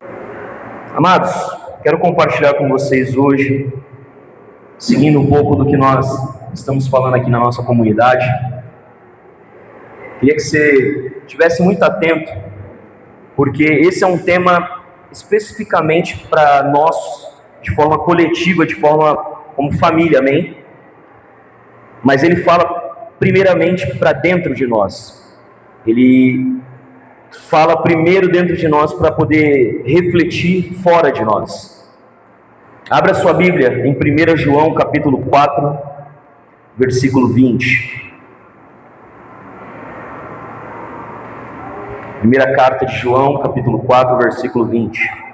Amados, quero compartilhar com vocês hoje, seguindo um pouco do que nós estamos falando aqui na nossa comunidade. Queria que você estivesse muito atento, porque esse é um tema especificamente para nós, de forma coletiva, de forma como família, amém? Mas ele fala primeiramente para dentro de nós. Ele fala primeiro dentro de nós para poder refletir fora de nós. Abra sua Bíblia em 1 João capítulo 4, versículo 20. Primeira carta de João, capítulo 4, versículo 20.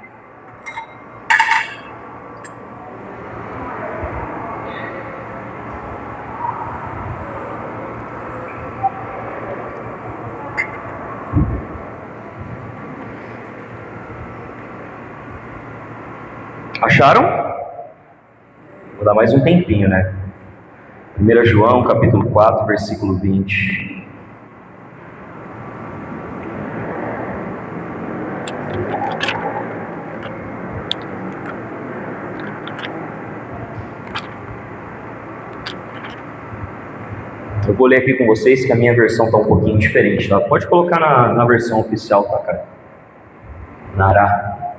Acharam? Vou dar mais um tempinho, né? 1 João, capítulo 4, versículo 20. Eu vou ler aqui com vocês que a minha versão está um pouquinho diferente, tá? Pode colocar na versão oficial, tá, cara? Nará.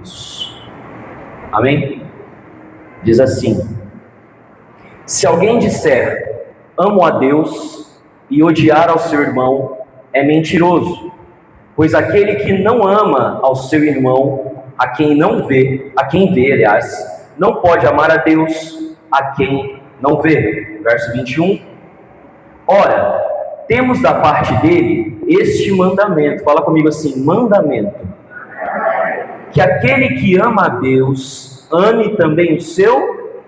Isso. Amém? Diz assim: se alguém disser, amo a Deus, e odiar ao seu irmão, é mentiroso, pois aquele que não ama ao seu irmão, a quem vê, aliás, não pode amar a Deus, a quem não vê. Verso 21. Ora, temos da parte dele este mandamento, fala comigo assim, mandamento, que aquele que ama a Deus, ame também o seu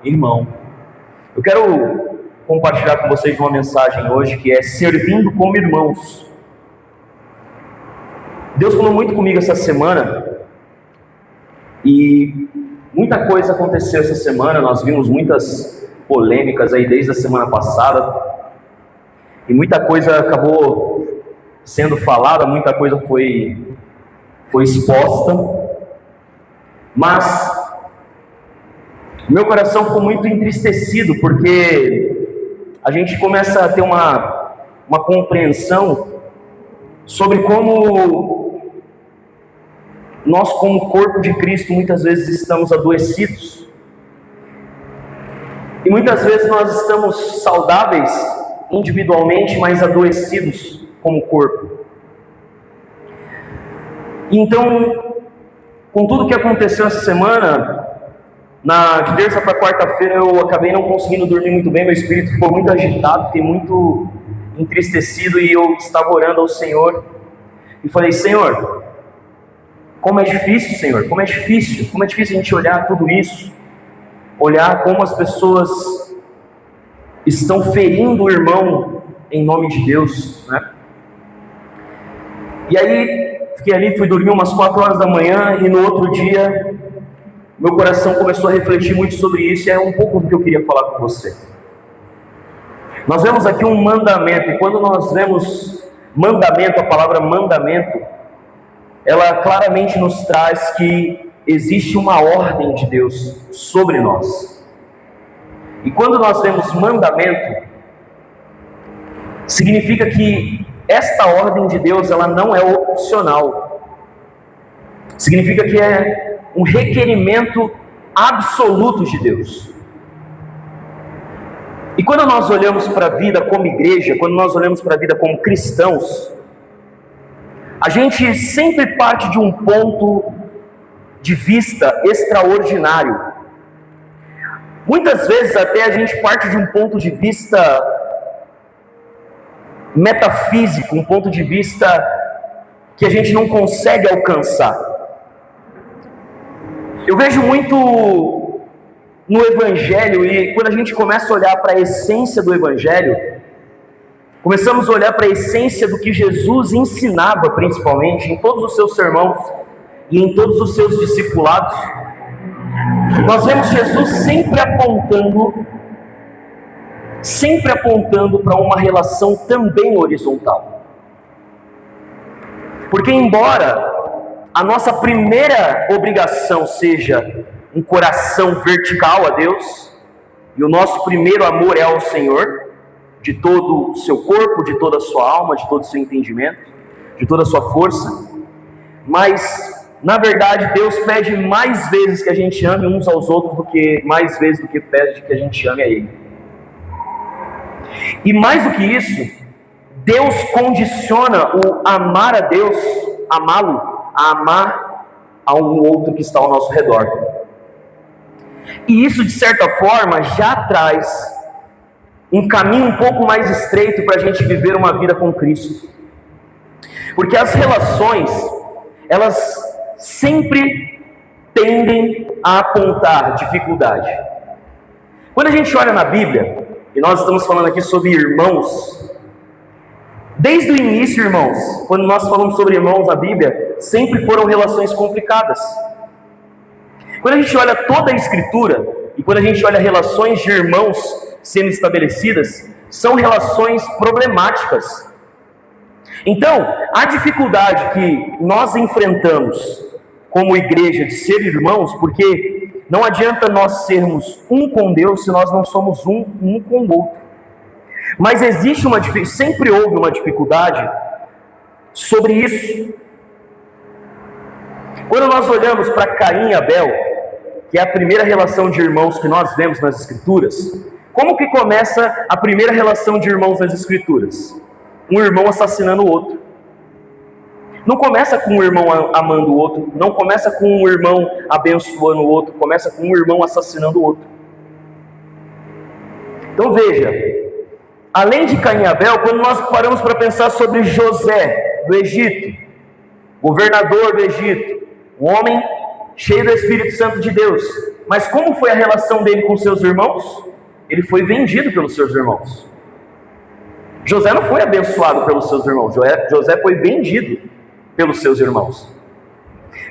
irmão. Eu quero compartilhar com vocês uma mensagem hoje que é servindo como irmãos. Deus falou muito comigo essa semana, e muita coisa aconteceu essa semana. Nós vimos muitas polêmicas aí desde a semana passada, e muita coisa acabou sendo falada, muita coisa foi exposta, mas meu coração ficou muito entristecido, porque a gente começa a ter uma compreensão sobre como nós, como corpo de Cristo, muitas vezes estamos adoecidos, e muitas vezes nós estamos saudáveis individualmente, mas adoecidos como corpo. Então, com tudo que aconteceu essa semana, de terça para quarta-feira eu acabei não conseguindo dormir muito bem, meu espírito ficou muito agitado, fiquei muito entristecido, e eu estava orando ao Senhor, e falei: Senhor, como é difícil, Senhor, como é difícil a gente olhar tudo isso, olhar como as pessoas estão ferindo o irmão em nome de Deus, né? E aí, fiquei ali, fui dormir umas 4 horas da manhã, e no outro dia, meu coração começou a refletir muito sobre isso, e é um pouco do que eu queria falar com você. Nós vemos aqui um mandamento, e quando nós vemos mandamento, a palavra mandamento, ela claramente nos traz que existe uma ordem de Deus sobre nós. E quando nós vemos mandamento, significa que esta ordem de Deus, ela não é opcional. Significa que é um requerimento absoluto de Deus. E quando nós olhamos para a vida como igreja, quando nós olhamos para a vida como cristãos, a gente sempre parte de um ponto de vista extraordinário. Muitas vezes até a gente parte de um ponto de vista metafísico, um ponto de vista que a gente não consegue alcançar. Eu vejo muito no Evangelho, e quando a gente começa a olhar para a essência do Evangelho, começamos a olhar para a essência do que Jesus ensinava, principalmente em todos os seus sermões e em todos os seus discipulados. Nós vemos Jesus sempre apontando para uma relação também horizontal. Porque embora a nossa primeira obrigação seja um coração vertical a Deus, e o nosso primeiro amor é ao Senhor, de todo o seu corpo, de toda a sua alma, de todo o seu entendimento, de toda a sua força. Mas, na verdade, Deus pede mais vezes que a gente ame uns aos outros mais vezes do que pede que a gente ame a Ele. E mais do que isso, Deus condiciona o amar a Deus, amá-lo, a amar a um outro que está ao nosso redor. E isso, de certa forma, já traz um caminho um pouco mais estreito para a gente viver uma vida com Cristo. Porque as relações, elas sempre tendem a apontar dificuldade. Quando a gente olha na Bíblia, e nós estamos falando aqui sobre irmãos, desde o início, irmãos, quando nós falamos sobre irmãos na Bíblia, sempre foram relações complicadas. Quando a gente olha toda a Escritura, e quando a gente olha relações de irmãos sendo estabelecidas, são relações problemáticas. Então, a dificuldade que nós enfrentamos como igreja de ser irmãos, porque não adianta nós sermos um com Deus se nós não somos um com o outro. Mas existe sempre houve uma dificuldade sobre isso. Quando nós olhamos para Caim e Abel, que é a primeira relação de irmãos que nós vemos nas Escrituras, como que começa a primeira relação de irmãos nas Escrituras? Um irmão assassinando o outro. Não começa com um irmão amando o outro, não começa com um irmão abençoando o outro, começa com um irmão assassinando o outro. Então veja, além de Caim e Abel, quando nós paramos para pensar sobre José do Egito, governador do Egito, um homem cheio do Espírito Santo de Deus, mas como foi a relação dele com seus irmãos? Ele foi vendido pelos seus irmãos. José não foi abençoado pelos seus irmãos, José foi vendido pelos seus irmãos.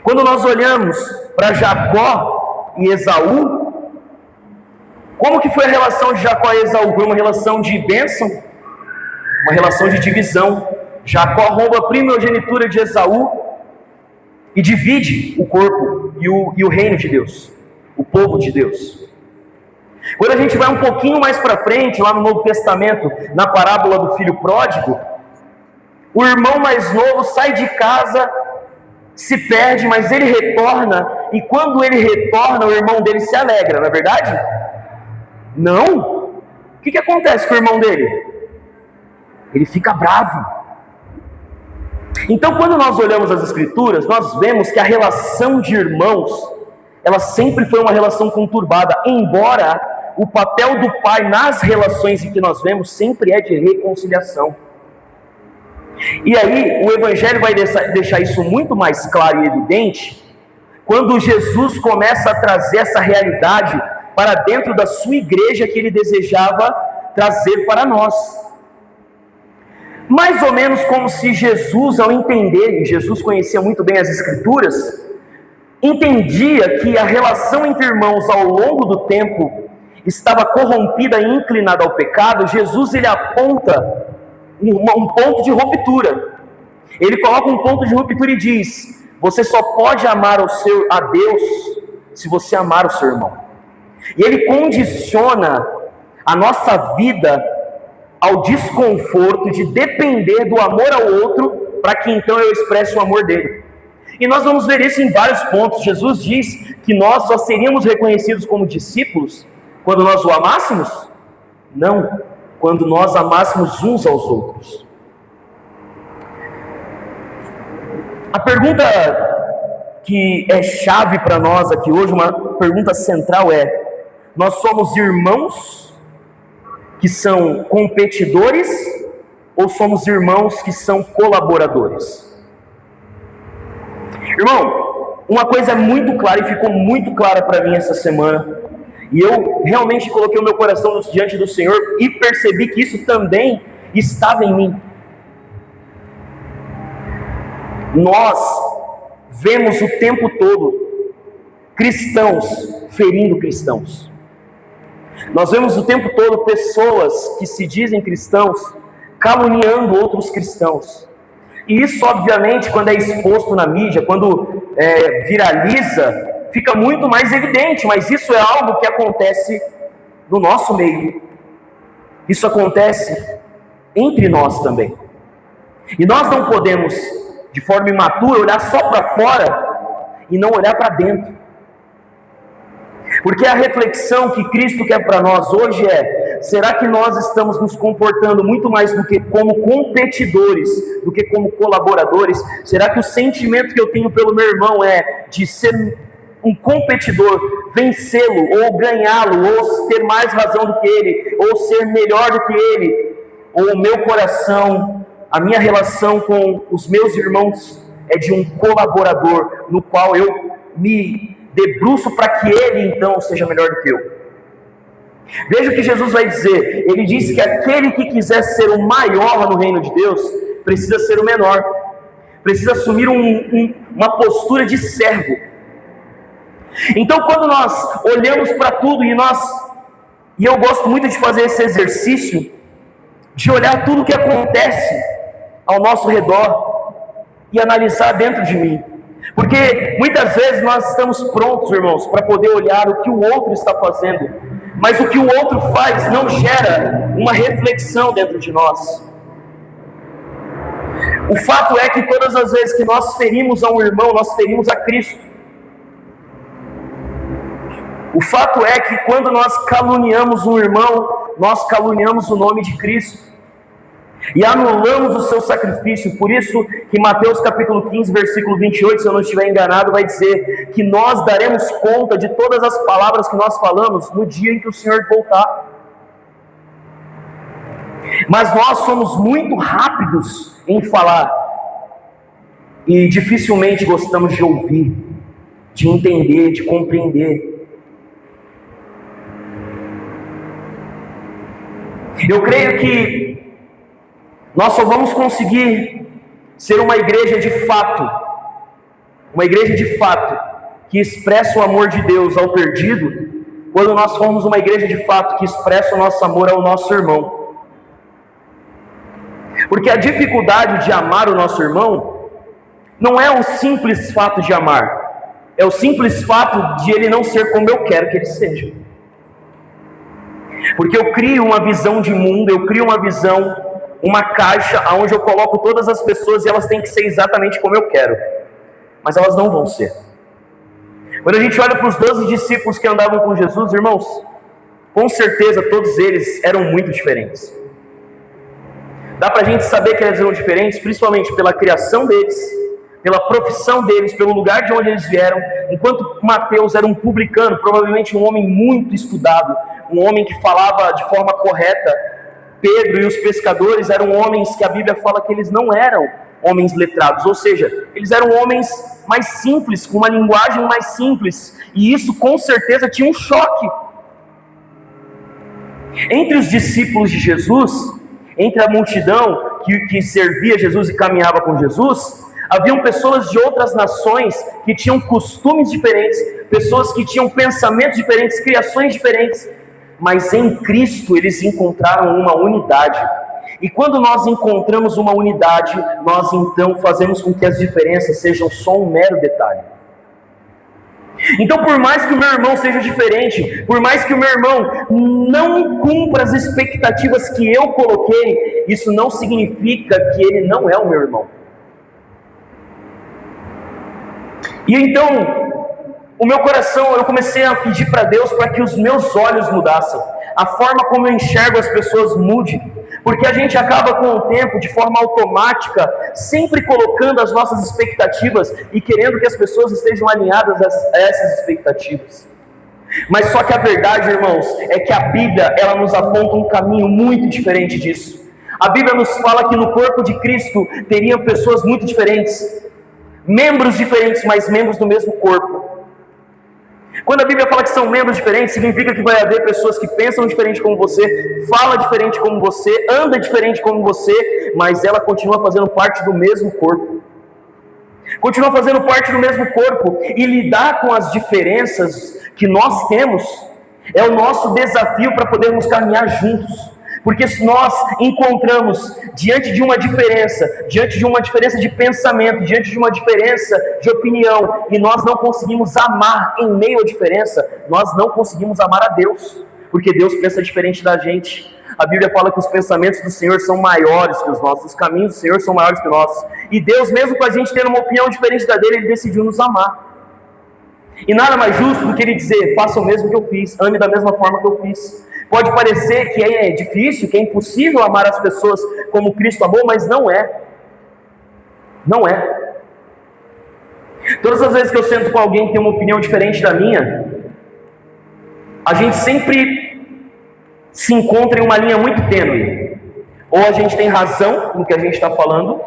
Quando nós olhamos para Jacó e Esaú, como que foi a relação de Jacó e Esaú? Foi uma relação de bênção, uma relação de divisão. Jacó rouba a primogenitura de Esaú e divide o corpo e o reino de Deus, o povo de Deus. Quando a gente vai um pouquinho mais para frente, lá no Novo Testamento, na parábola do filho pródigo, o irmão mais novo sai de casa, se perde, mas ele retorna, e quando ele retorna, o irmão dele se alegra, não é verdade? Não! O que acontece com o irmão dele? Ele fica bravo. Então, quando nós olhamos as Escrituras, nós vemos que a relação de irmãos, ela sempre foi uma relação conturbada, embora o papel do pai nas relações em que nós vemos sempre é de reconciliação. E aí, o Evangelho vai deixar isso muito mais claro e evidente, quando Jesus começa a trazer essa realidade para dentro da sua igreja que ele desejava trazer para nós. Mais ou menos como se Jesus, ao entender, e Jesus conhecia muito bem as Escrituras, entendia que a relação entre irmãos ao longo do tempo estava corrompida e inclinada ao pecado. Jesus, ele aponta um ponto de ruptura. Ele coloca um ponto de ruptura e diz: você só pode amar a Deus se você amar o seu irmão. E ele condiciona a nossa vida ao desconforto de depender do amor ao outro, para que então eu expresse o amor dele. E nós vamos ver isso em vários pontos. Jesus diz que nós só seríamos reconhecidos como discípulos quando nós o amássemos? Não, quando nós amássemos uns aos outros. A pergunta que é chave para nós aqui hoje, uma pergunta central é: nós somos irmãos que são competidores ou somos irmãos que são colaboradores? Irmão, uma coisa é muito clara e ficou muito clara para mim essa semana, e eu realmente coloquei o meu coração diante do Senhor e percebi que isso também estava em mim. Nós vemos o tempo todo cristãos ferindo cristãos. Nós vemos o tempo todo pessoas que se dizem cristãos caluniando outros cristãos. E isso, obviamente, quando é exposto na mídia, quando viraliza, fica muito mais evidente, mas isso é algo que acontece no nosso meio. Isso acontece entre nós também. E nós não podemos, de forma imatura, olhar só para fora e não olhar para dentro. Porque a reflexão que Cristo quer para nós hoje é: será que nós estamos nos comportando muito mais do que como competidores, do que como colaboradores? Será que o sentimento que eu tenho pelo meu irmão é de ser um competidor, vencê-lo, ou ganhá-lo, ou ter mais razão do que ele, ou ser melhor do que ele? Ou o meu coração, a minha relação com os meus irmãos é de um colaborador, no qual eu me debruço para que ele então seja melhor do que eu? Veja o que Jesus vai dizer. Ele diz que aquele que quiser ser o maior no reino de Deus precisa ser o menor, precisa assumir uma postura de servo. Então, quando nós olhamos para tudo e eu gosto muito de fazer esse exercício de olhar tudo o que acontece ao nosso redor e analisar dentro de mim. Porque muitas vezes nós estamos prontos, irmãos, para poder olhar o que o outro está fazendo, mas o que o outro faz não gera uma reflexão dentro de nós. O fato é que todas as vezes que nós ferimos a um irmão, nós ferimos a Cristo. O fato é que quando nós caluniamos um irmão, nós caluniamos o nome de Cristo e anulamos o seu sacrifício. Por isso que Mateus capítulo 15, versículo 28, se eu não estiver enganado, vai dizer que nós daremos conta de todas as palavras que nós falamos no dia em que o Senhor voltar. Mas nós somos muito rápidos em falar e dificilmente gostamos de ouvir, de entender, de compreender. Eu creio que nós só vamos conseguir ser uma igreja de fato, que expressa o amor de Deus ao perdido, quando nós formos uma igreja de fato que expressa o nosso amor ao nosso irmão. Porque a dificuldade de amar o nosso irmão não é o simples fato de amar, é o simples fato de ele não ser como eu quero que ele seja. Porque eu crio uma visão de mundo, eu crio uma visão, uma caixa onde eu coloco todas as pessoas e elas têm que ser exatamente como eu quero, mas elas não vão ser. Quando a gente olha para os 12 discípulos que andavam com Jesus, irmãos, com certeza todos eles eram muito diferentes. Dá para a gente saber que eles eram diferentes, principalmente pela criação deles, pela profissão deles, pelo lugar de onde eles vieram. Enquanto Mateus era um publicano, provavelmente um homem muito estudado, um homem que falava de forma correta, Pedro e os pescadores eram homens que a Bíblia fala que eles não eram homens letrados, ou seja, eles eram homens mais simples, com uma linguagem mais simples, e isso com certeza tinha um choque. Entre os discípulos de Jesus, entre a multidão que servia Jesus e caminhava com Jesus, haviam pessoas de outras nações que tinham costumes diferentes, pessoas que tinham pensamentos diferentes, criações diferentes, mas em Cristo eles encontraram uma unidade. E quando nós encontramos uma unidade, nós então fazemos com que as diferenças sejam só um mero detalhe. Então, por mais que o meu irmão seja diferente, por mais que o meu irmão não cumpra as expectativas que eu coloquei, isso não significa que ele não é o meu irmão. E então, o meu coração, eu comecei a pedir para Deus para que os meus olhos mudassem, a forma como eu enxergo as pessoas mude, porque a gente acaba com o tempo, de forma automática, sempre colocando as nossas expectativas e querendo que as pessoas estejam alinhadas a essas expectativas. Mas só que a verdade, irmãos, é que a Bíblia, ela nos aponta um caminho muito diferente disso. A Bíblia nos fala que no corpo de Cristo teriam pessoas muito diferentes, membros diferentes, mas membros do mesmo corpo. Quando a Bíblia fala que são membros diferentes, significa que vai haver pessoas que pensam diferente como você, fala diferente como você, anda diferente como você, mas ela continua fazendo parte do mesmo corpo. Continua fazendo parte do mesmo corpo, e lidar com as diferenças que nós temos é o nosso desafio para podermos caminhar juntos, Porque se nós encontramos diante de uma diferença de pensamento, diante de uma diferença de opinião, e nós não conseguimos amar em meio à diferença, nós não conseguimos amar a Deus, porque Deus pensa diferente da gente. A Bíblia fala que os pensamentos do Senhor são maiores que os nossos, os caminhos do Senhor são maiores que os nossos. E Deus, mesmo com a gente tendo uma opinião diferente da dele, Ele decidiu nos amar. E nada mais justo do que Ele dizer: faça o mesmo que eu fiz, ame da mesma forma que eu fiz. Pode parecer que é difícil, que é impossível amar as pessoas como Cristo amou, mas não é. Não é. Todas as vezes que eu sento com alguém que tem uma opinião diferente da minha, a gente sempre se encontra em uma linha muito tênue. Ou a gente tem razão no que a gente está falando,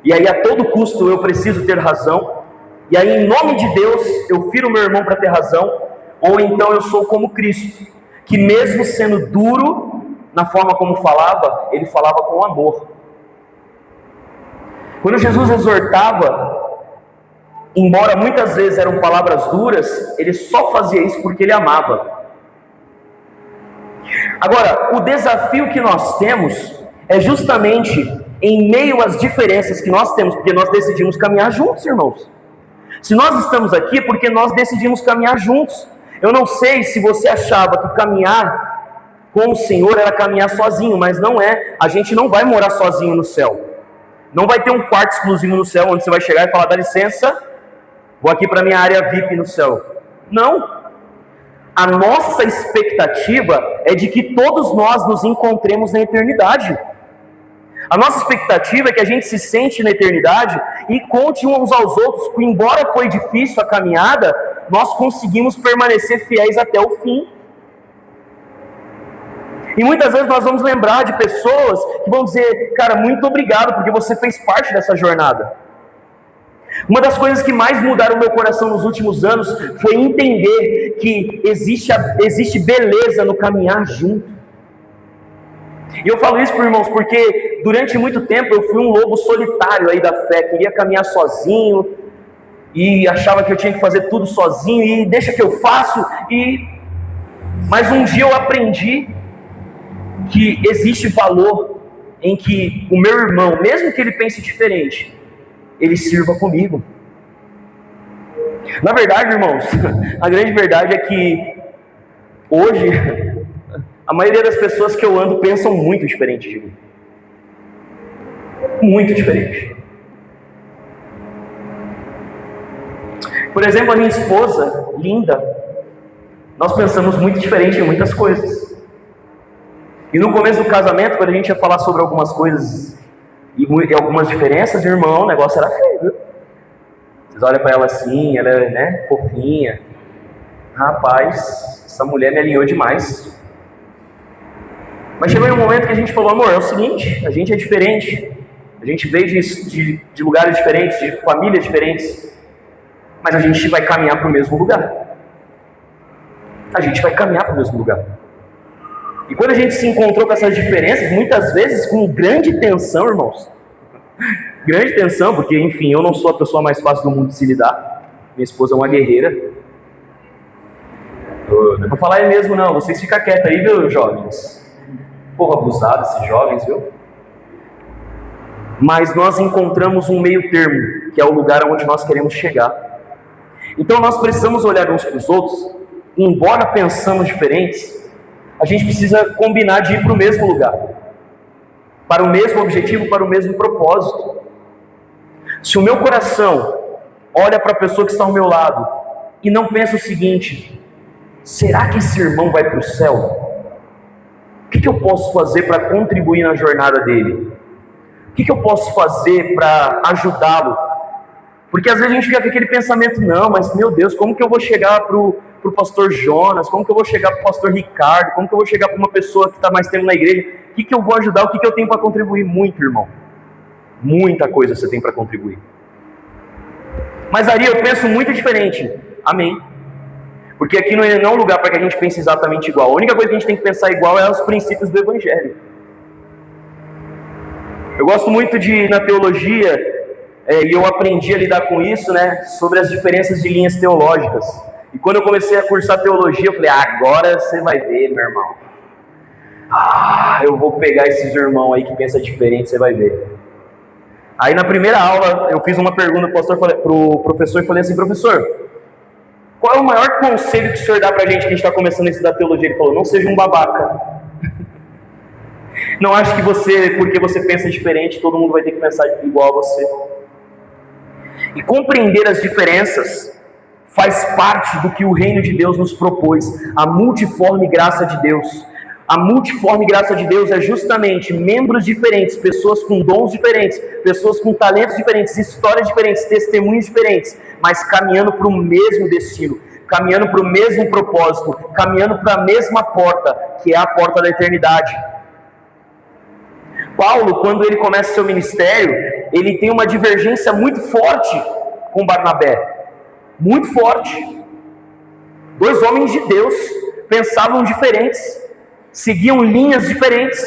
e aí a todo custo eu preciso ter razão, e aí em nome de Deus eu firo meu irmão para ter razão. Ou então eu sou como Cristo, que mesmo sendo duro na forma como falava, Ele falava com amor. Quando Jesus exortava, embora muitas vezes eram palavras duras, Ele só fazia isso porque Ele amava. Agora, o desafio que nós temos é justamente em meio às diferenças que nós temos, porque nós decidimos caminhar juntos, irmãos. Se nós estamos aqui é porque nós decidimos caminhar juntos. Eu não sei se você achava que caminhar com o Senhor era caminhar sozinho, mas não é. A gente não vai morar sozinho no céu. Não vai ter um quarto exclusivo no céu, onde você vai chegar e falar: dá licença, vou aqui para a minha área VIP no céu. Não. A nossa expectativa é de que todos nós nos encontremos na eternidade. A nossa expectativa é que a gente se sente na eternidade e conte uns aos outros que, embora foi difícil a caminhada, nós conseguimos permanecer fiéis até o fim. E muitas vezes nós vamos lembrar de pessoas que vão dizer: cara, muito obrigado, porque você fez parte dessa jornada. Uma das coisas que mais mudaram o meu coração nos últimos anos foi entender que existe beleza no caminhar junto. E eu falo isso para os irmãos porque durante muito tempo eu fui um lobo solitário aí da fé, queria caminhar sozinho e achava que eu tinha que fazer tudo sozinho e deixa que eu faço. Mas um dia eu aprendi que existe valor em que o meu irmão, mesmo que ele pense diferente, ele sirva comigo. Na verdade, irmãos, a grande verdade é que hoje a maioria das pessoas que eu ando pensam muito diferente de mim. Muito diferente. Por exemplo, a minha esposa, linda, nós pensamos muito diferente em muitas coisas. E no começo do casamento, quando a gente ia falar sobre algumas coisas e algumas diferenças, irmão, o negócio era feio, viu? Vocês olham para ela assim, ela é, né, fofinha. Rapaz, essa mulher me alinhou demais. Mas chegou em um momento que a gente falou: amor, é o seguinte, a gente é diferente. A gente veio de lugares diferentes, de famílias diferentes. Mas a gente vai caminhar para o mesmo lugar. A gente vai caminhar para o mesmo lugar. E quando a gente se encontrou com essas diferenças, muitas vezes com grande tensão, irmãos. Grande tensão, porque, enfim, eu não sou a pessoa mais fácil do mundo de se lidar. Minha esposa é uma guerreira. Não é pra falar mesmo, não. Vocês ficam quietos aí, viu, jovens? Povo abusado, esses jovens, viu? Mas nós encontramos um meio termo, que é o lugar onde nós queremos chegar. Então nós precisamos olhar uns para os outros, e embora pensamos diferentes, a gente precisa combinar de ir para o mesmo lugar, para o mesmo objetivo, para o mesmo propósito. Se o meu coração olha para a pessoa que está ao meu lado e não pensa o seguinte: será que esse irmão vai para o céu? O que eu posso fazer para contribuir na jornada dele? O que eu posso fazer para ajudá-lo? Porque às vezes a gente fica com aquele pensamento: não, mas meu Deus, como que eu vou chegar para o pastor Jonas? Como que eu vou chegar para o pastor Ricardo? Como que eu vou chegar para uma pessoa que está mais tempo na igreja? O que eu vou ajudar? O que eu tenho para contribuir? Muito, irmão. Muita coisa você tem para contribuir. Mas Ari, eu penso muito diferente. Amém. Porque aqui não é um lugar para que a gente pense exatamente igual. A única coisa que a gente tem que pensar igual é os princípios do Evangelho. Eu gosto muito na teologia, e eu aprendi a lidar com isso, né, sobre as diferenças de linhas teológicas. E quando eu comecei a cursar teologia, eu falei: agora você vai ver, meu irmão. Eu vou pegar esses irmãos aí que pensam diferente, você vai ver. Aí na primeira aula, eu fiz uma pergunta pro professor e falei assim: professor, qual é o maior conselho que o senhor dá pra gente que a gente está começando a estudar teologia? Ele falou: não seja um babaca. Não acho que porque você pensa diferente, todo mundo vai ter que pensar igual a você. E compreender as diferenças faz parte do que o reino de Deus nos propôs, a multiforme graça de Deus. A multiforme graça de Deus é justamente membros diferentes, pessoas com dons diferentes, pessoas com talentos diferentes, histórias diferentes, testemunhos diferentes, mas caminhando para o mesmo destino, caminhando para o mesmo propósito, caminhando para a mesma porta, que é a porta da eternidade. Paulo, quando ele começa seu ministério, ele tem uma divergência muito forte com Barnabé, muito forte. Dois homens de Deus pensavam diferentes, seguiam linhas diferentes,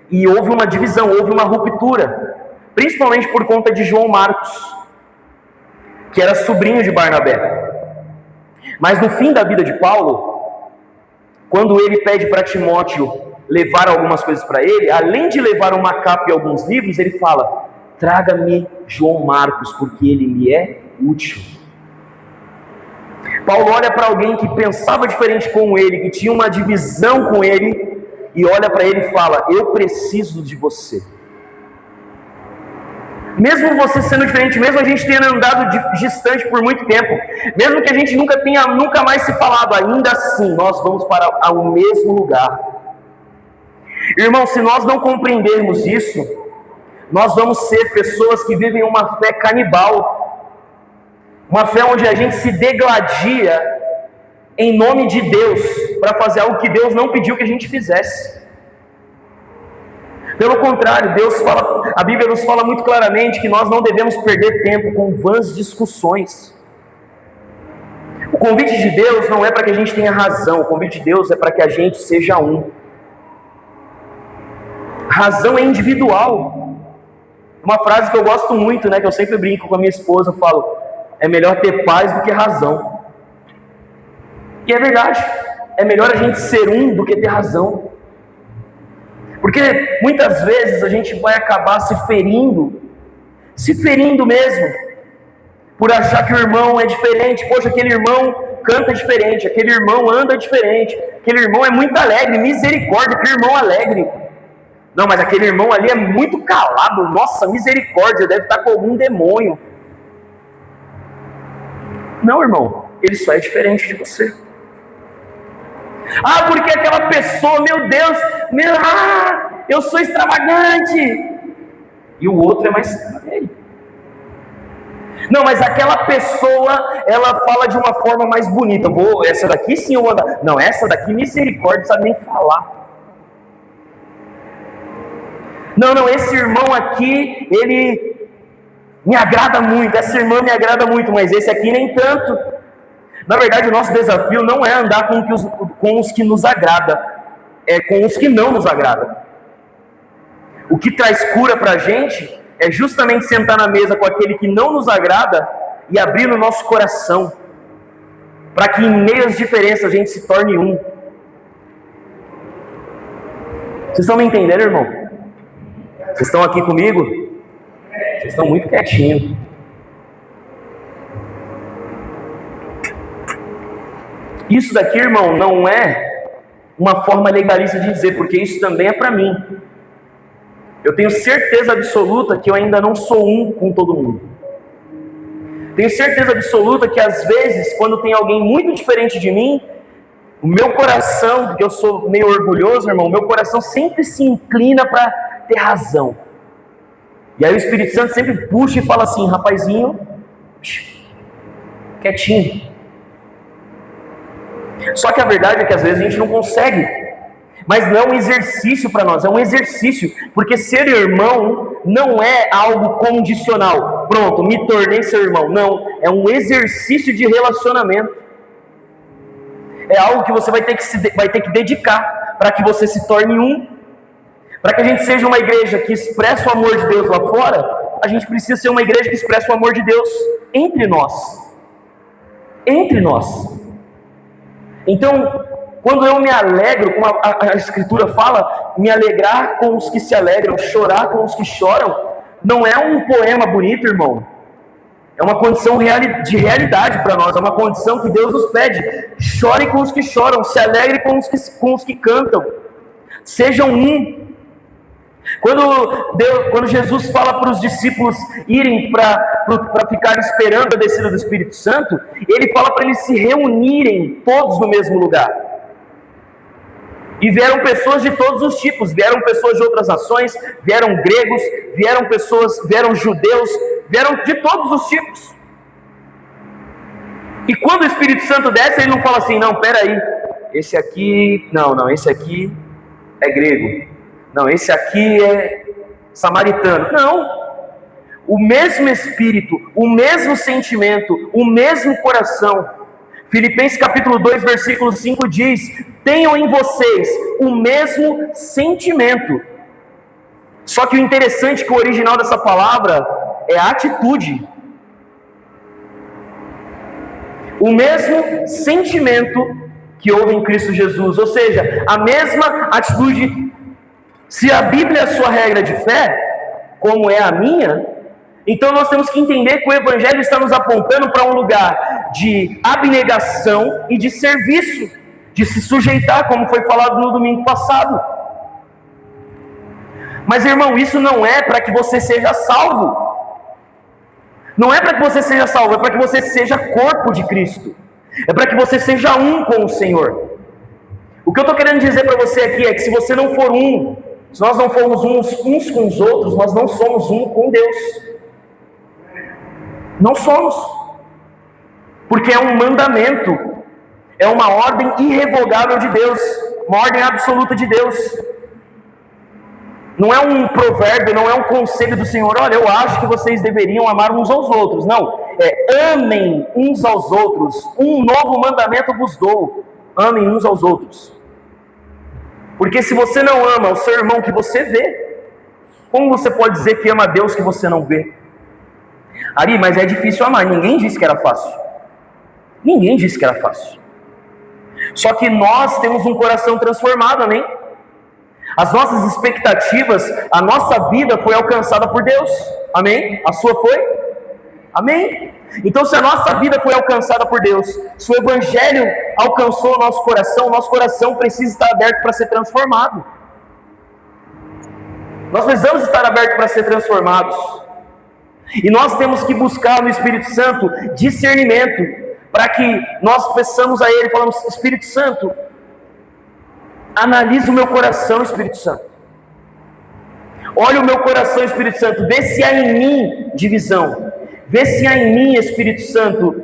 e houve uma divisão, houve uma ruptura, principalmente por conta de João Marcos, que era sobrinho de Barnabé. Mas no fim da vida de Paulo, quando ele pede para Timóteo levar algumas coisas para ele, além de levar uma capa e alguns livros, ele fala: traga-me João Marcos, porque ele me é útil. Paulo olha para alguém que pensava diferente com ele, que tinha uma divisão com ele, e olha para ele e fala: eu preciso de você. Mesmo você sendo diferente, mesmo a gente tendo andado distante por muito tempo, mesmo que a gente nunca mais se falado, ainda assim nós vamos para o mesmo lugar. Irmão, se nós não compreendermos isso, nós vamos ser pessoas que vivem uma fé canibal, uma fé onde a gente se degladia em nome de Deus, para fazer algo que Deus não pediu que a gente fizesse. Pelo contrário, a Bíblia nos fala muito claramente que nós não devemos perder tempo com vãs discussões. O convite de Deus não é para que a gente tenha razão, o convite de Deus é para que a gente seja um. Razão é individual. Uma frase que eu gosto muito, que eu sempre brinco com a minha esposa, eu falo: é melhor ter paz do que razão. E é verdade, é melhor a gente ser um do que ter razão. Porque muitas vezes a gente vai acabar se ferindo mesmo, por achar que o irmão é diferente. Poxa, aquele irmão canta diferente, aquele irmão anda diferente, aquele irmão é muito alegre, misericórdia, que irmão alegre. Não, mas aquele irmão ali é muito calado, nossa, misericórdia, deve estar com algum demônio. Não, irmão, ele só é diferente de você. Porque aquela pessoa, meu Deus, eu sou extravagante, e o outro é mais sério. Não, mas aquela pessoa, ela fala de uma forma mais bonita. Essa daqui sim eu vou andar. Não, essa daqui, misericórdia, não sabe nem falar. Não, esse irmão aqui, ele me agrada muito, essa irmã me agrada muito, mas esse aqui nem tanto. Na verdade, o nosso desafio não é andar com os que nos agrada, é com os que não nos agrada. O que traz cura para a gente é justamente sentar na mesa com aquele que não nos agrada e abrir o nosso coração, para que em meio às diferenças a gente se torne um. Vocês estão me entendendo, irmão? Vocês estão aqui comigo? Vocês estão muito quietinhos. Isso daqui, irmão, não é uma forma legalista de dizer, porque isso também é para mim. Eu tenho certeza absoluta que eu ainda não sou um com todo mundo. Tenho certeza absoluta que às vezes, quando tem alguém muito diferente de mim, o meu coração, porque eu sou meio orgulhoso, irmão, meu coração sempre se inclina para ter razão. E aí o Espírito Santo sempre puxa e fala assim: rapazinho, quietinho. Só que a verdade é que às vezes a gente não consegue. Mas não é um exercício para nós, é um exercício. Porque ser irmão não é algo condicional. Pronto, me tornei seu irmão. Não, é um exercício de relacionamento. É algo que você vai ter que dedicar para que você se torne um. Para que a gente seja uma igreja que expressa o amor de Deus lá fora, a gente precisa ser uma igreja que expressa o amor de Deus entre nós. Entre nós. Então, Quando eu me alegro, como a Escritura fala, me alegrar com os que se alegram, chorar com os que choram, não é um poema bonito, irmão. É uma condição de realidade para nós, é uma condição que Deus nos pede. Chore com os que choram, se alegre com os que cantam. Sejam um. Quando Jesus fala para os discípulos irem para ficar esperando a descida do Espírito Santo, ele fala para eles se reunirem todos no mesmo lugar. E vieram pessoas de todos os tipos, vieram pessoas de outras nações, vieram gregos, vieram judeus, vieram de todos os tipos. E quando o Espírito Santo desce, ele não fala assim, não, peraí, esse aqui é grego, não, esse aqui é samaritano. Não, o mesmo Espírito, o mesmo sentimento, o mesmo coração. Filipenses capítulo 2, versículo 5 diz: tenham em vocês o mesmo sentimento. Só que o interessante é que o original dessa palavra é atitude. O mesmo sentimento que houve em Cristo Jesus, ou seja, a mesma atitude. Se a Bíblia é a sua regra de fé, como é a minha, então nós temos que entender que o Evangelho está nos apontando para um lugar de abnegação e de serviço, de se sujeitar, como foi falado no domingo passado. Mas, irmão, isso não é para que você seja salvo. Não é para que você seja salvo, é para que você seja corpo de Cristo. É para que você seja um com o Senhor. O que eu estou querendo dizer para você aqui é que se você não for um, se nós não formos uns com os outros, nós não somos um com Deus. Não somos. Porque é um mandamento, é uma ordem irrevogável de Deus, uma ordem absoluta de Deus. Não é um provérbio, não é um conselho do Senhor, olha, eu acho que vocês deveriam amar uns aos outros. Não, amem uns aos outros, um novo mandamento vos dou, amem uns aos outros. Porque se você não ama o seu irmão que você vê, como você pode dizer que ama a Deus que você não vê? Ari, mas é difícil amar, ninguém disse que era fácil. Ninguém disse que era fácil. Só que nós temos um coração transformado, amém? As nossas expectativas, a nossa vida foi alcançada por Deus, amém? A sua foi? Amém? Então, se a nossa vida foi alcançada por Deus, se o Evangelho alcançou o nosso coração precisa estar aberto para ser transformado. Nós precisamos estar abertos para ser transformados. E nós temos que buscar no Espírito Santo discernimento, para que nós peçamos a Ele, falamos, Espírito Santo, analisa o meu coração, Espírito Santo. Olha o meu coração, Espírito Santo, vê se há em mim divisão. Vê se há em mim, Espírito Santo,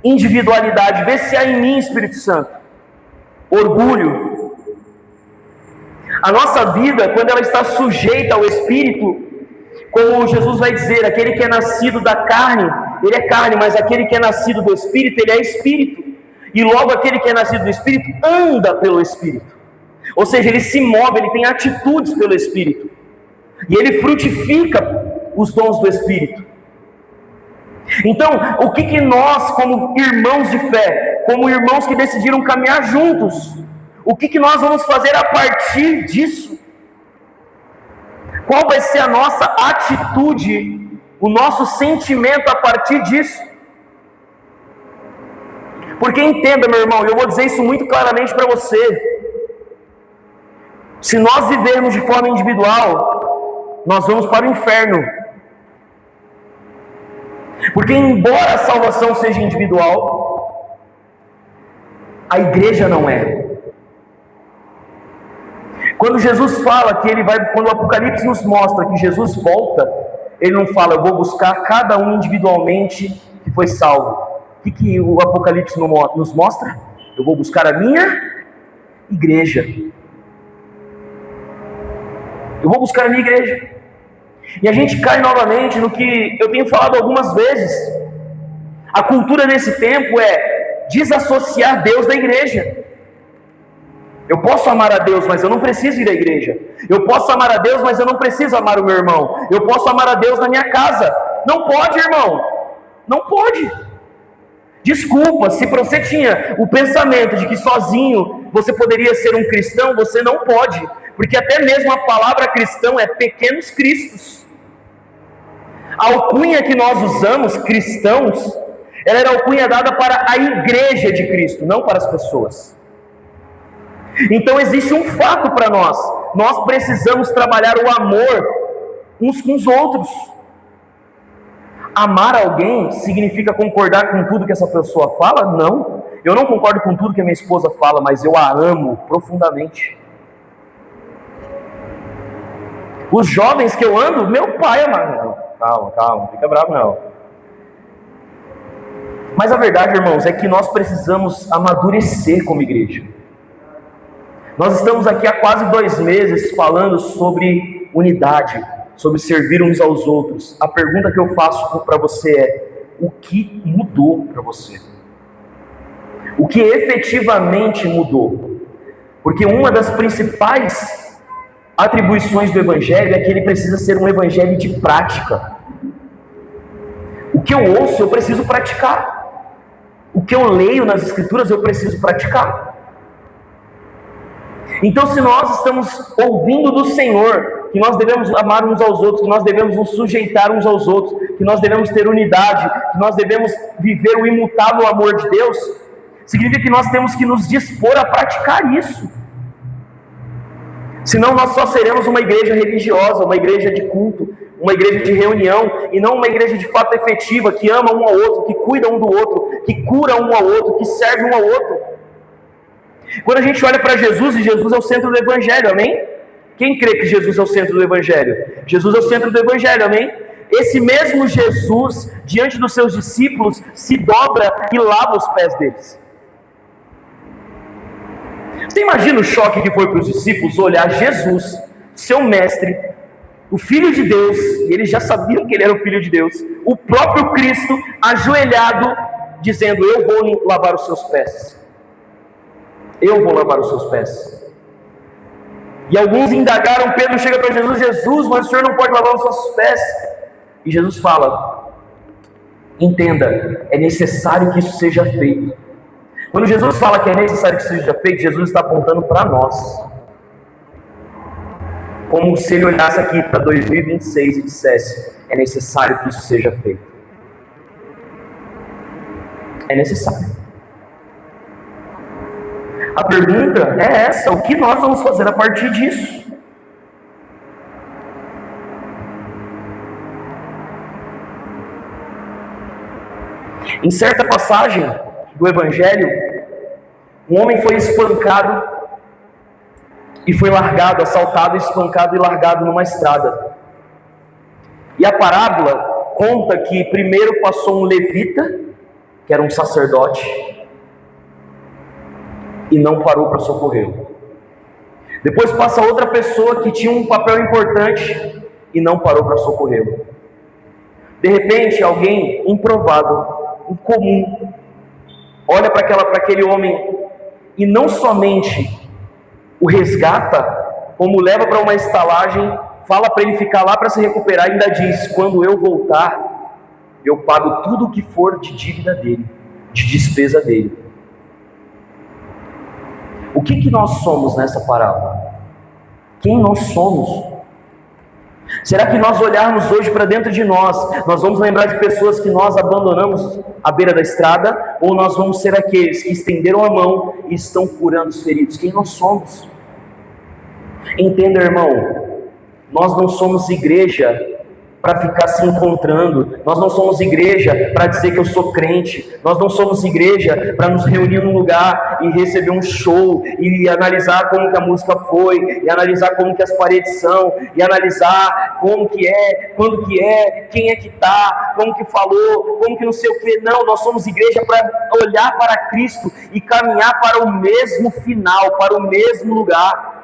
individualidade. Vê se há em mim, Espírito Santo, orgulho. A nossa vida, quando ela está sujeita ao Espírito, como Jesus vai dizer, aquele que é nascido da carne, ele é carne, mas aquele que é nascido do Espírito, ele é Espírito. E logo aquele que é nascido do Espírito, anda pelo Espírito. Ou seja, ele se move, ele tem atitudes pelo Espírito. E ele frutifica os dons do Espírito. Então, o que nós, como irmãos de fé, como irmãos que decidiram caminhar juntos, o que nós vamos fazer a partir disso? Qual vai ser a nossa atitude, o nosso sentimento a partir disso? Porque entenda, meu irmão, eu vou dizer isso muito claramente para você. Se nós vivermos de forma individual, nós vamos para o inferno. Porque embora a salvação seja individual, a igreja não é. Quando Jesus fala que ele vai, quando o Apocalipse nos mostra que Jesus volta, ele não fala, eu vou buscar cada um individualmente que foi salvo. O que o Apocalipse nos mostra? Eu vou buscar a minha igreja. Eu vou buscar a minha igreja. E a gente cai novamente no que eu tenho falado algumas vezes. A cultura desse tempo é desassociar Deus da igreja. Eu posso amar a Deus, mas eu não preciso ir à igreja. Eu posso amar a Deus, mas eu não preciso amar o meu irmão. Eu posso amar a Deus na minha casa. Não pode, irmão. Não pode. Desculpa, se você tinha o pensamento de que sozinho você poderia ser um cristão, você não pode, porque até mesmo a palavra cristão é pequenos cristos. A alcunha que nós usamos, cristãos, ela era alcunha dada para a igreja de Cristo, não para as pessoas. Então existe um fato para nós precisamos trabalhar o amor uns com os outros. Amar alguém significa concordar com tudo que essa pessoa fala? Não, eu não concordo com tudo que a minha esposa fala, mas eu a amo profundamente. Os jovens que eu ando, meu pai ama. Calma, não fica bravo não. Mas a verdade, irmãos, é que nós precisamos amadurecer como igreja. Nós estamos aqui há quase 2 meses falando sobre unidade, sobre servir uns aos outros. A pergunta que eu faço para você é: o que mudou para você? O que efetivamente mudou? Porque uma das principais atribuições do Evangelho é que ele precisa ser um Evangelho de prática. O que eu ouço, eu preciso praticar. O que eu leio nas Escrituras, eu preciso praticar. Então, se nós estamos ouvindo do Senhor que nós devemos amar uns aos outros, que nós devemos nos sujeitar uns aos outros, que nós devemos ter unidade, que nós devemos viver o imutável amor de Deus, significa que nós temos que nos dispor a praticar isso. Senão nós só seremos uma igreja religiosa, uma igreja de culto, uma igreja de reunião, e não uma igreja de fato efetiva, que ama um ao outro, que cuida um do outro, que cura um ao outro, que serve um ao outro. Quando a gente olha para Jesus, e Jesus é o centro do Evangelho, amém? Quem crê que Jesus é o centro do Evangelho? Jesus é o centro do Evangelho, amém? Esse mesmo Jesus, diante dos seus discípulos, se dobra e lava os pés deles. Você imagina o choque que foi para os discípulos olhar Jesus, seu mestre, o Filho de Deus, e eles já sabiam que ele era o Filho de Deus, o próprio Cristo, ajoelhado, dizendo: eu vou lavar os seus pés. Eu vou lavar os seus pés. E alguns indagaram, Pedro chega para Jesus: Jesus, mas o Senhor não pode lavar os nossos pés. E Jesus fala: entenda, é necessário que isso seja feito. Quando Jesus fala que é necessário que isso seja feito, Jesus está apontando para nós. Como se ele olhasse aqui para 2026 e dissesse: é necessário que isso seja feito. É necessário. A pergunta é essa: o que nós vamos fazer a partir disso? Em certa passagem do Evangelho, um homem foi espancado e foi largado, assaltado, espancado e largado numa estrada. E a parábola conta que primeiro passou um levita, que era um sacerdote, e não parou para socorrê-lo. Depois passa outra pessoa que tinha um papel importante e não parou para socorrê-lo. De repente, alguém improvável, incomum, olha para aquele homem e não somente o resgata, como leva para uma estalagem, fala para ele ficar lá para se recuperar e ainda diz: quando eu voltar, eu pago tudo o que for de dívida dele, de despesa dele. O que nós somos nessa parábola? Quem nós somos? Será que nós olharmos hoje para dentro de nós vamos lembrar de pessoas que nós abandonamos à beira da estrada? Ou nós vamos ser aqueles que estenderam a mão e estão curando os feridos? Quem nós somos? Entenda, irmão, nós não somos igreja para ficar se encontrando, nós não somos igreja para dizer que eu sou crente, nós não somos igreja para nos reunir num lugar e receber um show, e analisar como que a música foi, e analisar como que as paredes são, e analisar como que é, quando que é, quem é que está, como que falou, como que não sei o que. Não, nós somos igreja para olhar para Cristo e caminhar para o mesmo final, para o mesmo lugar.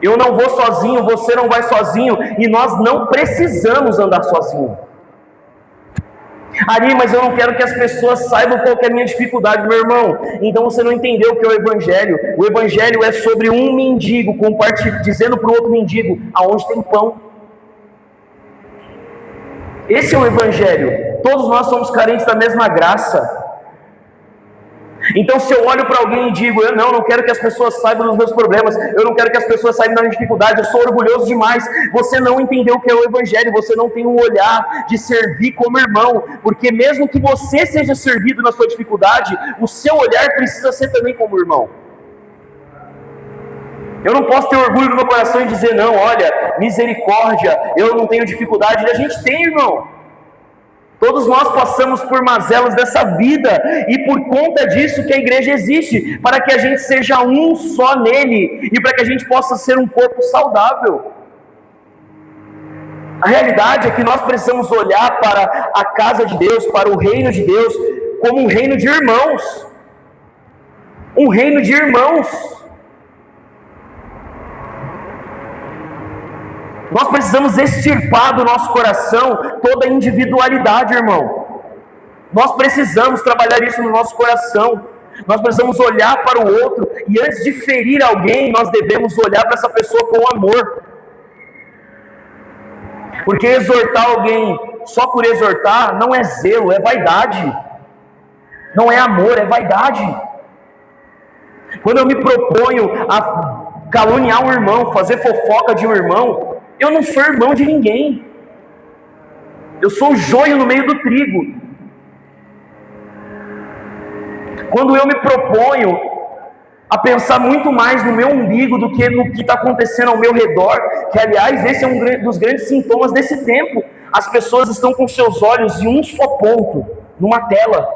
Eu não vou sozinho, você não vai sozinho, e nós não precisamos andar sozinho. Ari, mas eu não quero que as pessoas saibam qual que é a minha dificuldade, meu irmão. Então você não entendeu o que é o Evangelho. O Evangelho é sobre um mendigo dizendo para o outro mendigo: aonde tem pão. Esse é o Evangelho. Todos nós somos carentes da mesma graça. Então, se eu olho para alguém e digo, eu não quero que as pessoas saibam dos meus problemas, eu não quero que as pessoas saibam da minha dificuldade, eu sou orgulhoso demais, você não entendeu o que é o Evangelho, você não tem um olhar de servir como irmão, porque mesmo que você seja servido na sua dificuldade, o seu olhar precisa ser também como irmão. Eu não posso ter orgulho no meu coração e dizer, não, olha, misericórdia, eu não tenho dificuldade. A gente tem, irmão. Todos nós passamos por mazelas dessa vida, e por conta disso que a igreja existe, para que a gente seja um só nele, e para que a gente possa ser um corpo saudável. A realidade é que nós precisamos olhar para a casa de Deus, para o reino de Deus, como um reino de irmãos. Um reino de irmãos. Nós precisamos extirpar do nosso coração toda a individualidade, irmão. Nós precisamos trabalhar isso no nosso coração. Nós precisamos olhar para o outro, e antes de ferir alguém, nós devemos olhar para essa pessoa com amor. Porque exortar alguém só por exortar não é zelo, é vaidade. Não é amor, é vaidade. Quando eu me proponho a caluniar um irmão, fazer fofoca de um irmão, eu não sou irmão de ninguém. Eu sou o joio no meio do trigo. Quando eu me proponho a pensar muito mais no meu umbigo do que no que está acontecendo ao meu redor, que aliás esse é um dos grandes sintomas desse tempo. As pessoas estão com seus olhos em um só ponto, numa tela.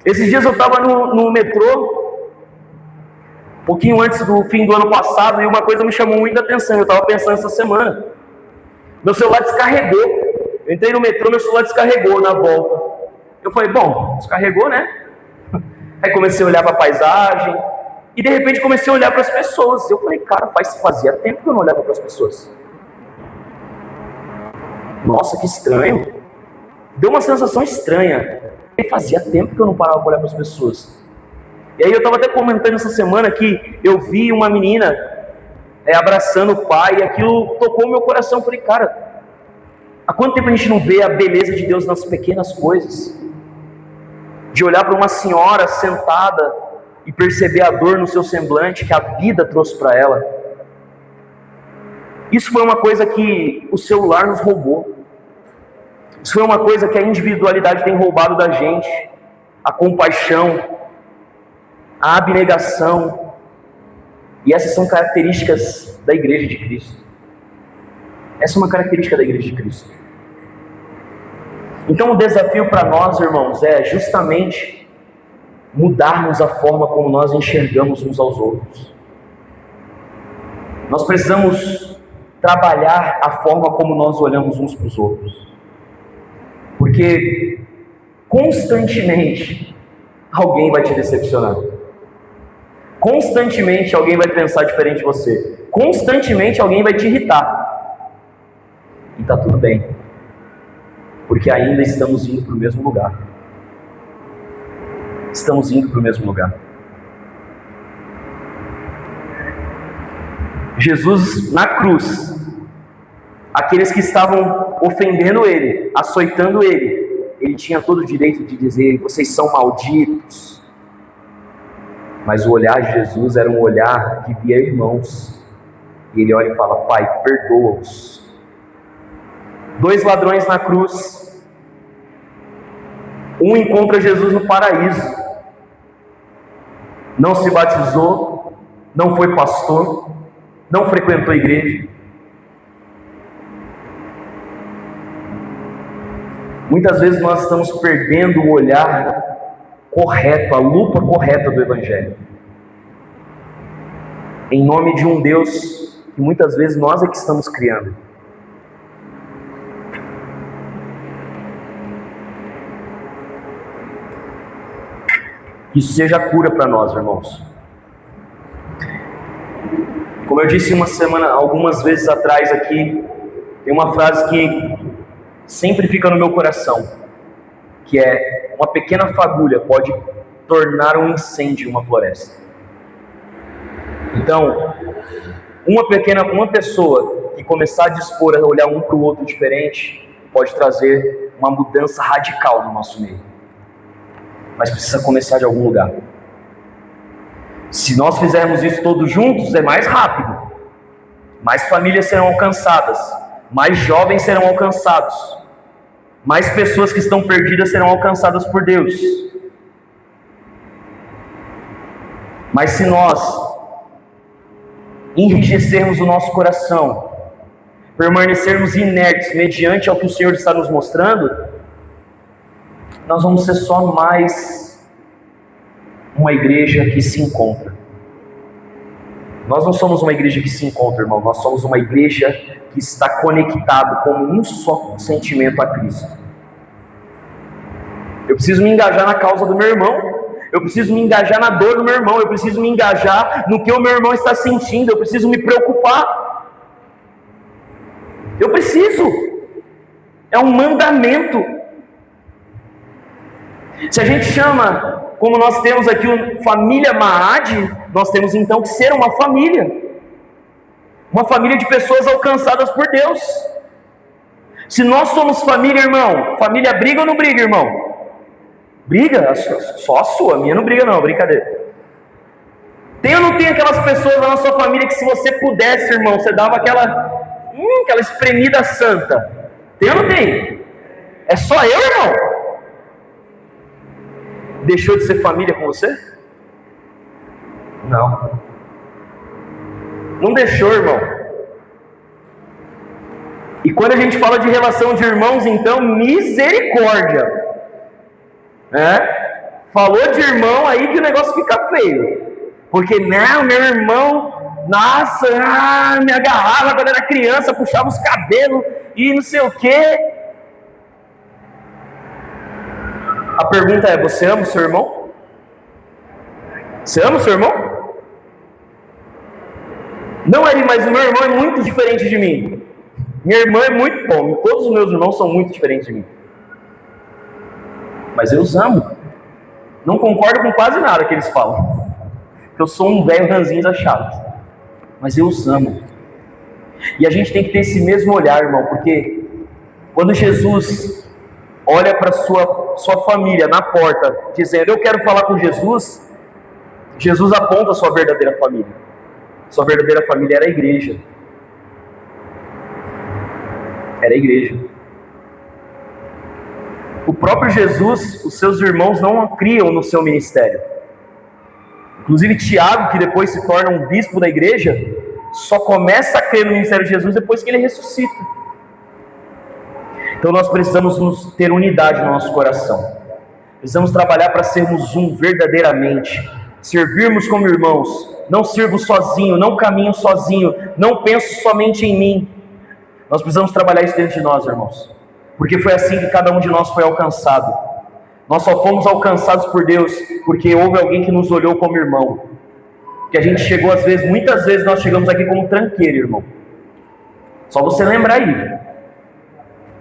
Esses dias eu estava no metrô, um pouquinho antes do fim do ano passado, e uma coisa me chamou muita atenção, eu estava pensando essa semana. Meu celular descarregou. Eu entrei no metrô, meu celular descarregou na volta. Eu falei, bom, descarregou, né? Aí comecei a olhar para a paisagem, e de repente comecei a olhar para as pessoas. Eu falei, cara, fazia tempo que eu não olhava para as pessoas. Nossa, que estranho. Deu uma sensação estranha. E fazia tempo que eu não parava para olhar para as pessoas. E aí eu estava até comentando essa semana que eu vi uma menina abraçando o pai, e aquilo tocou o meu coração. Eu falei, cara, há quanto tempo a gente não vê a beleza de Deus nas pequenas coisas? De olhar para uma senhora sentada e perceber a dor no seu semblante que a vida trouxe para ela. Isso foi uma coisa que o celular nos roubou. Isso foi uma coisa que a individualidade tem roubado da gente. A compaixão, a abnegação. E essas são características da Igreja de Cristo. Essa é uma característica da Igreja de Cristo. Então o desafio para nós, irmãos, é justamente mudarmos a forma como nós enxergamos uns aos outros. Nós precisamos trabalhar a forma como nós olhamos uns para os outros. Porque constantemente alguém vai te decepcionar. Constantemente alguém vai pensar diferente de você. Constantemente alguém vai te irritar. E está tudo bem. Porque ainda estamos indo para o mesmo lugar. Estamos indo para o mesmo lugar. Jesus na cruz, aqueles que estavam ofendendo ele, açoitando ele tinha todo o direito de dizer, vocês são malditos. Mas o olhar de Jesus era um olhar que via irmãos. E ele olha e fala, Pai, perdoa-os. 2 ladrões na cruz. Um encontra Jesus no paraíso. Não se batizou, não foi pastor, não frequentou a igreja. Muitas vezes nós estamos perdendo o olhar correto, a lupa correta do Evangelho. Em nome de um Deus que muitas vezes nós é que estamos criando. Que isso seja cura para nós, irmãos. Como eu disse algumas vezes atrás aqui, tem uma frase que sempre fica no meu coração, que é, uma pequena fagulha pode tornar um incêndio em uma floresta. Então, uma pessoa que começar a dispor a olhar um para o outro diferente, pode trazer uma mudança radical no nosso meio. mas precisa começar de algum lugar. Se nós fizermos isso todos juntos, é mais rápido. Mais famílias serão alcançadas, mais jovens serão alcançados, mais pessoas que estão perdidas serão alcançadas por Deus. Mas se nós enrijecermos o nosso coração, permanecermos inertes mediante ao que o Senhor está nos mostrando, nós vamos ser só mais uma igreja que se encontra. Nós não somos uma igreja que se encontra, irmão. Nós somos uma igreja que está conectado como um só sentimento a Cristo. Eu preciso me engajar na causa do meu irmão. Eu preciso me engajar na dor do meu irmão. Eu preciso me engajar no que o meu irmão está sentindo. Eu preciso me preocupar. Eu preciso. É um mandamento. Se a gente chama, como nós temos aqui, família Maad, nós temos então que ser uma família de pessoas alcançadas por Deus. Se nós somos família, irmão, família briga ou não briga, irmão? Briga, só a sua, a minha não briga não, brincadeira. Tem ou não tem aquelas pessoas na sua família que se você pudesse, irmão, você dava aquela espremida santa? Tem ou não tem? É só eu, irmão? Deixou de ser família com você? Não. Não deixou, irmão. E quando a gente fala de relação de irmãos, então, misericórdia. Falou de irmão aí que o negócio fica feio. Porque, não, meu irmão, nossa, me agarrava quando era criança, puxava os cabelos e não sei o quê. A pergunta é, você ama o seu irmão? Você ama o seu irmão? Não, Ari, mas o meu irmão é muito diferente de mim. Minha irmã é muito bom, todos os meus irmãos são muito diferentes de mim. Mas eu os amo. Não concordo com quase nada que eles falam. Porque eu sou um velho ranzinho achado. Mas eu os amo. E a gente tem que ter esse mesmo olhar, irmão, porque quando Jesus olha para sua família na porta, dizendo, eu quero falar com Jesus, Jesus aponta a sua verdadeira família. Sua verdadeira família era a igreja. Era a igreja. O próprio Jesus, os seus irmãos não o criam no seu ministério. Inclusive Tiago, que depois se torna um bispo da igreja, só começa a crer no ministério de Jesus depois que ele ressuscita. Então nós precisamos ter unidade no nosso coração. Precisamos trabalhar para sermos um verdadeiramente. Servirmos como irmãos. Não sirvo sozinho, não caminho sozinho, não penso somente em mim. Nós precisamos trabalhar isso dentro de nós, irmãos. Porque foi assim que cada um de nós foi alcançado. Nós só fomos alcançados por Deus porque houve alguém que nos olhou como irmão. Que a gente chegou às vezes, muitas vezes nós chegamos aqui como tranqueiro, irmão. Só você lembrar aí.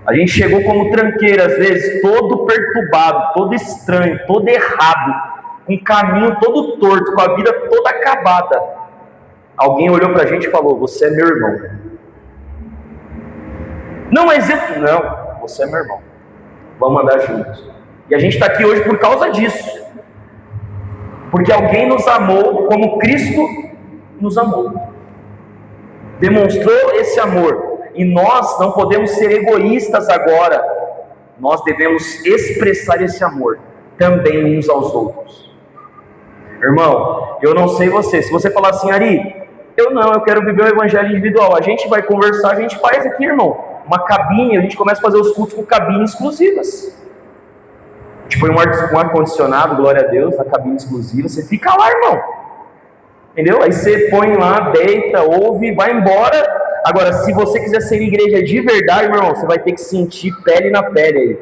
A gente chegou como tranqueiro, às vezes, todo perturbado, todo estranho, todo errado, com o caminho todo torto, com a vida toda acabada. Alguém olhou pra gente e falou, você é meu irmão. Não, mas não, você é meu irmão. Vamos andar juntos. E a gente está aqui hoje por causa disso. Porque alguém nos amou como Cristo nos amou. Demonstrou esse amor. E nós não podemos ser egoístas agora. Nós devemos expressar esse amor também uns aos outros. Irmão, eu não sei você. Se você falar assim, Ari, eu quero viver o evangelho individual. A gente vai conversar, a gente faz aqui, irmão. Uma cabine, a gente começa a fazer os cultos com cabines exclusivas. A gente põe um ar-condicionado, glória a Deus, na cabine exclusiva. Você fica lá, irmão. Entendeu? Aí você põe lá, deita, ouve, vai embora. Agora, se você quiser ser igreja de verdade, meu irmão, você vai ter que sentir pele na pele aí.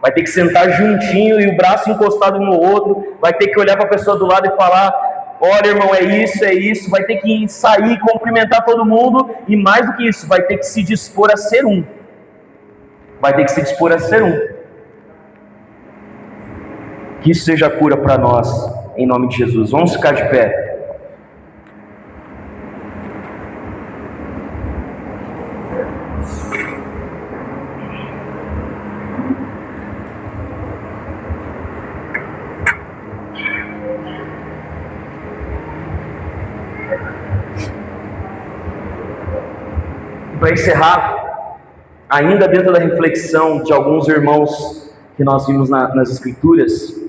Vai ter que sentar juntinho e o braço encostado um no outro. Vai ter que olhar para a pessoa do lado e falar, olha, irmão, é isso. Vai ter que sair, cumprimentar todo mundo. E mais do que isso, vai ter que se dispor a ser um. Vai ter que se dispor a ser um. Que isso seja cura para nós, em nome de Jesus. Vamos ficar de pé. para encerrar, ainda dentro da reflexão de alguns irmãos que nós vimos nas Escrituras,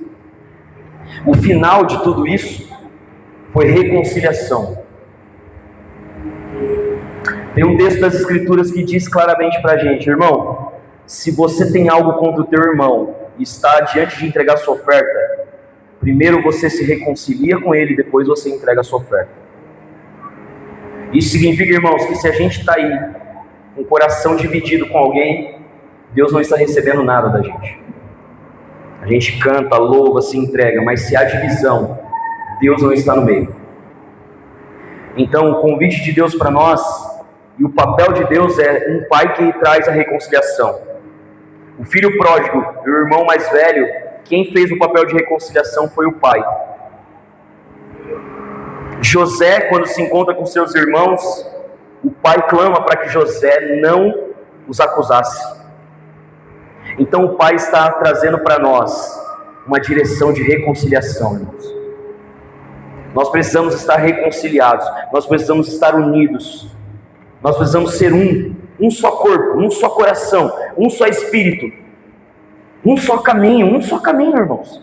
o final de tudo isso foi reconciliação. Tem um texto das Escrituras que diz claramente para a gente: irmão, se você tem algo contra o teu irmão e está diante de entregar sua oferta, primeiro você se reconcilia com ele, depois você entrega a sua oferta. Isso significa, irmãos, que se a gente está aí com o coração dividido com alguém, Deus não está recebendo nada da gente. A gente canta, louva, se entrega, mas se há divisão, Deus não está no meio. Então o convite de Deus para nós, e o papel de Deus é um pai que traz a reconciliação. O filho pródigo, o irmão mais velho, quem fez o papel de reconciliação foi o pai. José, quando se encontra com seus irmãos, o pai clama para que José não os acusasse. Então o pai está trazendo para nós uma direção de reconciliação, irmãos. Nós precisamos estar reconciliados, nós precisamos estar unidos, nós precisamos ser um só corpo, um só coração, um só espírito, um só caminho, irmãos.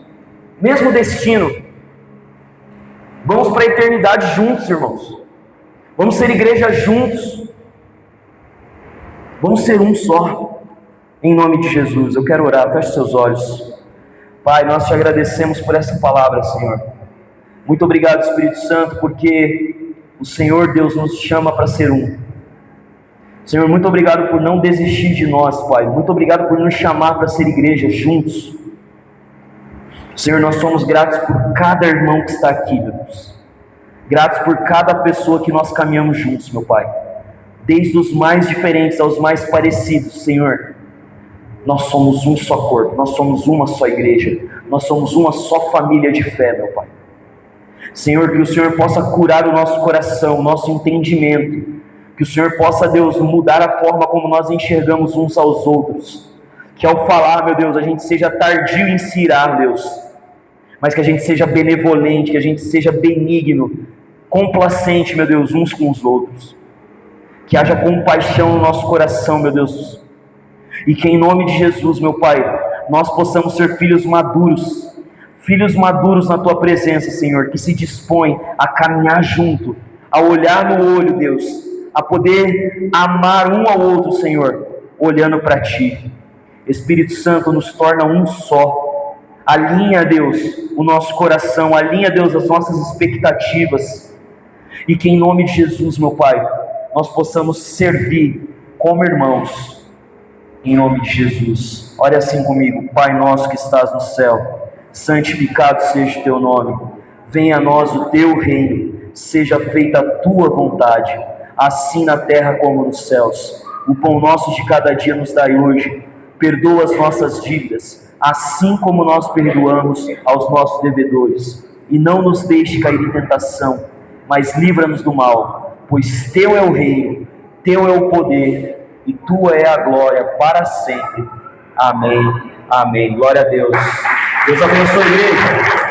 Mesmo destino. Vamos para a eternidade juntos, irmãos. Vamos ser igreja juntos. Vamos ser um só. Em nome de Jesus, eu quero orar. Feche seus olhos. Pai, nós te agradecemos por essa palavra, Senhor. Muito obrigado, Espírito Santo, porque o Senhor Deus nos chama para ser um. Senhor, muito obrigado por não desistir de nós, Pai. Muito obrigado por nos chamar para ser igreja juntos. Senhor, nós somos gratos por cada irmão que está aqui, meu Deus. Gratos por cada pessoa que nós caminhamos juntos, meu Pai. Desde os mais diferentes aos mais parecidos, Senhor. Nós somos um só corpo, nós somos uma só igreja. Nós somos uma só família de fé, meu Pai. Senhor, que o Senhor possa curar o nosso coração, o nosso entendimento. Que o Senhor possa, Deus, mudar a forma como nós enxergamos uns aos outros. Que ao falar, meu Deus, a gente seja tardio em se irar, Deus. Mas que a gente seja benevolente, que a gente seja benigno, complacente, meu Deus, uns com os outros. Que haja compaixão no nosso coração, meu Deus. E que em nome de Jesus, meu Pai, nós possamos ser filhos maduros na Tua presença, Senhor, que se dispõem a caminhar junto, a olhar no olho, Deus, a poder amar um ao outro, Senhor, olhando para Ti. Espírito Santo, nos torna um só. Alinha, Deus, o nosso coração, alinha, Deus, as nossas expectativas. E que em nome de Jesus, meu Pai, nós possamos servir como irmãos. Em nome de Jesus. Ore assim comigo. Pai nosso que estás no céu, santificado seja o Teu nome. Venha a nós o Teu reino. Seja feita a Tua vontade, assim na terra como nos céus. O pão nosso de cada dia nos dai hoje. Perdoa as nossas dívidas, assim como nós perdoamos aos nossos devedores. E não nos deixe cair em tentação, mas livra-nos do mal. Pois Teu é o reino, Teu é o poder, e Tua é a glória para sempre. Amém. Amém. Glória a Deus. Deus abençoe a igreja.